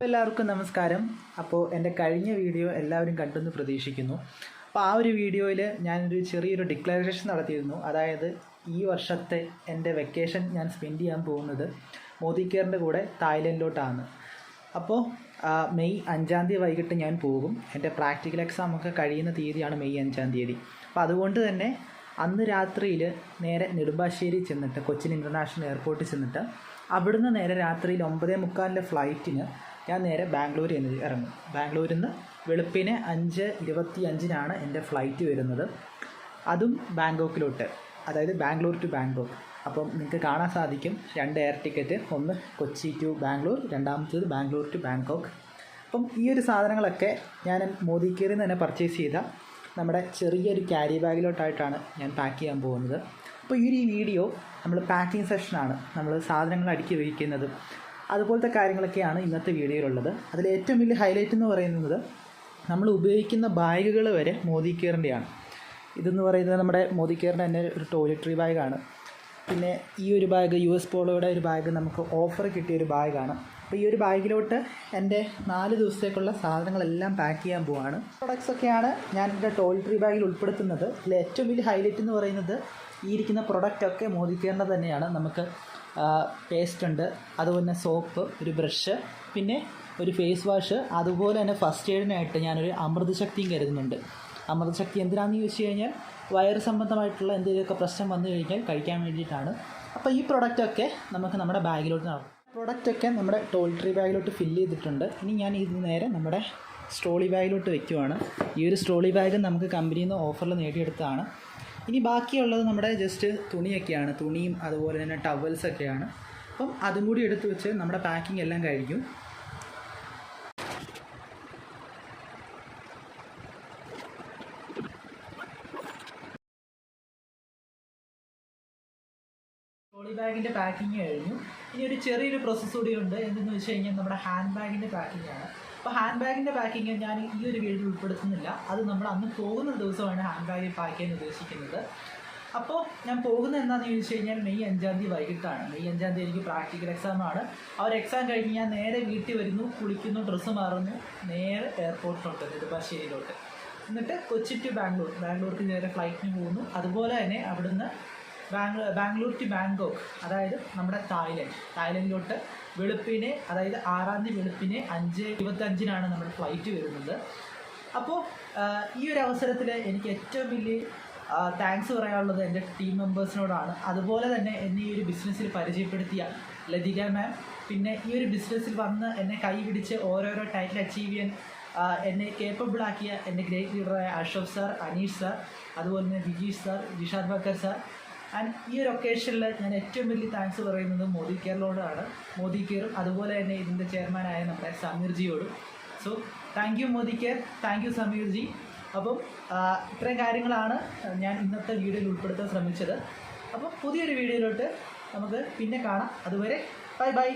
എല്ലാവർക്കും നമസ്കാരം. അപ്പോൾ എൻ്റെ കഴിഞ്ഞ വീഡിയോ എല്ലാവരും കണ്ടെന്ന് പ്രതീക്ഷിക്കുന്നു. അപ്പോൾ ആ ഒരു വീഡിയോയിൽ ഞാനൊരു ചെറിയൊരു ഡിക്ലറേഷൻ നടത്തിയിരുന്നു. അതായത് ഈ വർഷത്തെ എൻ്റെ വെക്കേഷൻ ഞാൻ സ്പെൻഡ് ചെയ്യാൻ പോകുന്നത് മോദിക്കെയറിൻ്റെ കൂടെ തായ്ലൻഡിലോട്ടാണ്. അപ്പോൾ മെയ് 5-ാം തീയതി വൈകിട്ട് ഞാൻ പോകും. എൻ്റെ പ്രാക്ടിക്കൽ എക്സാം ഒക്കെ കഴിയുന്ന തീയതിയാണ് മെയ് 5-ാം തീയതി. അപ്പോൾ അതുകൊണ്ട് തന്നെ അന്ന് രാത്രിയിൽ നേരെ നെടുമ്പാശ്ശേരി ചെന്നിട്ട് കൊച്ചിൻ ഇൻ്റർനാഷണൽ എയർപോർട്ടിൽ ചെന്നിട്ട് അവിടുന്ന് നേരെ രാത്രിയിൽ 9:45 ഫ്ലൈറ്റിന് ഞാൻ നേരെ ബാംഗ്ലൂർ ഇറങ്ങും. ബാംഗ്ലൂരിൽ നിന്ന് വെളുപ്പിന് 5:25 എൻ്റെ ഫ്ലൈറ്റ് വരുന്നത്. അതും ബാങ്കോക്കിലോട്ട്, അതായത് ബാംഗ്ലൂർ ടു ബാങ്കോക്ക്. അപ്പം നിങ്ങൾക്ക് കാണാൻ സാധിക്കും 2 എയർ ടിക്കറ്റ്, ഒന്ന് കൊച്ചി ടു ബാംഗ്ലൂർ, രണ്ടാമത്തേത് ബാംഗ്ലൂർ ടു ബാങ്കോക്ക്. അപ്പം ഈ ഒരു സാധനങ്ങളൊക്കെ ഞാൻ മോദിക്കെയറിൽ നിന്ന് തന്നെ പർച്ചേസ് ചെയ്ത നമ്മുടെ ചെറിയൊരു ക്യാരി ബാഗിലോട്ടായിട്ടാണ് ഞാൻ പാക്ക് ചെയ്യാൻ പോകുന്നത്. അപ്പോൾ ഈ ഒരു വീഡിയോ നമ്മൾ പാക്കിംഗ് സെഷനാണ്, നമ്മൾ സാധനങ്ങൾ അടുക്കി വയ്ക്കുന്നത്, അതുപോലത്തെ കാര്യങ്ങളൊക്കെയാണ് ഇന്നത്തെ വീഡിയോയിലുള്ളത്. അതിൽ ഏറ്റവും വലിയ ഹൈലൈറ്റ് എന്ന് പറയുന്നത് നമ്മൾ ഉപയോഗിക്കുന്ന ബാഗുകൾ വരെ മോദിക്കെയറിൻ്റെയാണ്. ഇതെന്ന് പറയുന്നത് നമ്മുടെ മോദിക്കെയറിൻ്റെ തന്നെ ഒരു ടോയ്ലറ്ററി ബാഗാണ്. പിന്നെ ഈ ഒരു ബാഗ് US പോളോയുടെ ഒരു ബാഗ് നമുക്ക് ഓഫർ കിട്ടിയൊരു ബാഗാണ്. അപ്പോൾ ഈ ഒരു ബാഗിലോട്ട് എൻ്റെ 4 ദിവസത്തേക്കുള്ള സാധനങ്ങളെല്ലാം പാക്ക് ചെയ്യാൻ പോവാണ്. പ്രൊഡക്ട്സൊക്കെയാണ് ഞാൻ എൻ്റെ ടോയ്ലറ്ററി ബാഗിൽ ഉൾപ്പെടുത്തുന്നത്. ഇതിൽ ഏറ്റവും വലിയ ഹൈലൈറ്റ് എന്ന് പറയുന്നത് ഈ ഇരിക്കുന്ന പ്രൊഡക്റ്റൊക്കെ മോദിക്കെയറിൻ്റെ തന്നെയാണ്. നമുക്ക് പേസ്റ്റ് ഉണ്ട്, അതുപോലെ സോപ്പ്, ഒരു ബ്രഷ്, പിന്നെ ഒരു ഫേസ് വാഷ്, അതുപോലെ തന്നെ ഫസ്റ്റ് എയ്ഡിനായിട്ട് ഞാനൊരു അമൃതശക്തിയും കരുതുന്നുണ്ട്. അമൃതശക്തി എന്തിനാണെന്ന് ചോദിച്ചു കഴിഞ്ഞാൽ വയറ് സംബന്ധമായിട്ടുള്ള എന്തെങ്കിലുമൊക്കെ പ്രശ്നം വന്നു കഴിഞ്ഞാൽ കഴിക്കാൻ വേണ്ടിയിട്ടാണ്. അപ്പോൾ ഈ പ്രൊഡക്റ്റൊക്കെ നമുക്ക് നമ്മുടെ ബാഗിലോട്ട് നടക്കും. പ്രൊഡക്റ്റൊക്കെ നമ്മുടെ ടോയ്ലറ്ററി ബാഗിലോട്ട് ഫില്ല് ചെയ്തിട്ടുണ്ട്. ഇനി ഞാൻ ഇത് നേരെ നമ്മുടെ സ്ട്രോളി ബാഗിലോട്ട് വയ്ക്കുവാണ്. ഈ ഒരു സ്ട്രോളി ബാഗ് നമുക്ക് കമ്പനിയിൽ നിന്ന് ഓഫറിൽ നേടിയെടുത്തതാണ്. ഇനി ബാക്കിയുള്ളത് നമ്മുടെ ജസ്റ്റ് തുണിയൊക്കെയാണ്, തുണിയും അതുപോലെ തന്നെ ടവൽസൊക്കെയാണ്. അപ്പം അതും കൂടി എടുത്ത് വെച്ച് നമ്മുടെ പാക്കിംഗ് എല്ലാം കഴിഞ്ഞു. ട്രോളി ബാഗിൻ്റെ പാക്കിങ് കഴിഞ്ഞു. ഇനി ഒരു ചെറിയൊരു പ്രോസസ്സ് കൂടി ഉണ്ട്. എന്തെന്ന് വെച്ച് കഴിഞ്ഞാൽ നമ്മുടെ ഹാൻഡ് ബാഗിൻ്റെ പാക്കിംഗ് ആണ്. അപ്പോൾ ഹാൻഡ് ബാഗിൻ്റെ പാക്കിങ് ഞാൻ ഈ ഒരു വീഡിയോയിൽ ഉൾപ്പെടുത്തുന്നില്ല. അത് നമ്മൾ അന്ന് പോകുന്ന ദിവസമാണ് ഹാൻഡ് ബാഗ് പാക്ക് ചെയ്യാൻ ഉദ്ദേശിക്കുന്നത്. അപ്പോൾ ഞാൻ പോകുന്നത് എന്താണെന്ന് ചോദിച്ചു കഴിഞ്ഞാൽ മെയ് 5-ാം തീയതി വൈകിട്ടാണ്. മെയ് 5-ാം തീയതി എനിക്ക് പ്രാക്ടിക്കൽ എക്സാമാണ്. ആ ഒരു എക്സാം കഴിഞ്ഞ് ഞാൻ നേരെ വീട്ടിൽ വരുന്നു, കുളിക്കുന്നു, ഡ്രസ്സ് മാറുന്നു, നേരെ എയർപോർട്ടിലോട്ട് നെടുമ്പാശ്ശേരിയിലോട്ട്. എന്നിട്ട് കൊച്ചി ടു ബാംഗ്ലൂർക്ക് നേരെ ഫ്ലൈറ്റിന് പോകുന്നു. അതുപോലെ തന്നെ അവിടുന്ന് ബാംഗ്ലൂർ ടു ബാങ്കോക്ക്, അതായത് നമ്മുടെ തായ്ലൻഡിലോട്ട് വെളുപ്പിനെ, അതായത് 6-ാം തീയതി വെളുപ്പിനെ 5:25 നമ്മുടെ ഫ്ലൈറ്റ് വരുന്നത്. അപ്പോൾ ഈ ഒരു അവസരത്തിൽ എനിക്ക് ഏറ്റവും വലിയ താങ്ക്സ് പറയാനുള്ളത് എൻ്റെ ടീം മെമ്പേഴ്സിനോടാണ്. അതുപോലെ തന്നെ എന്നെ ഈ ഒരു ബിസിനസ്സിൽ പരിചയപ്പെടുത്തിയ ലതിക മാം, പിന്നെ ഈ ഒരു ബിസിനസ്സിൽ വന്ന് എന്നെ കൈ പിടിച്ച് ഓരോരോ ടൈറ്റിൽ അച്ചീവ് ചെയ്യാൻ എന്നെ കേപ്പബിളാക്കിയ എൻ്റെ ഗ്രേറ്റ് ലീഡറായ അഷഫ് സാർ, അനീഷ് സാർ, അതുപോലെ തന്നെ Vijeesh sir, Jishad Bakkar sir. And ഈ ഒരു ഒക്കേഷനിൽ ഞാൻ ഏറ്റവും വലിയ താങ്ക്സ് പറയുന്നത് മോദിക്കെയറിനോടാണ്. മോദിക്കെയറും അതുപോലെ തന്നെ ഇതിൻ്റെ ചെയർമാനായ നമ്മുടെ സമീർജിയോടും. So thank you Modicare, thank you Sameerji. അപ്പം ഇത്രയും കാര്യങ്ങളാണ് ഞാൻ ഇന്നത്തെ വീഡിയോയിൽ ഉൾപ്പെടുത്താൻ ശ്രമിച്ചത്. അപ്പോൾ പുതിയൊരു വീഡിയോയിലോട്ട് നമുക്ക് പിന്നെ കാണാം. അതുവരെ ബൈ ബൈ.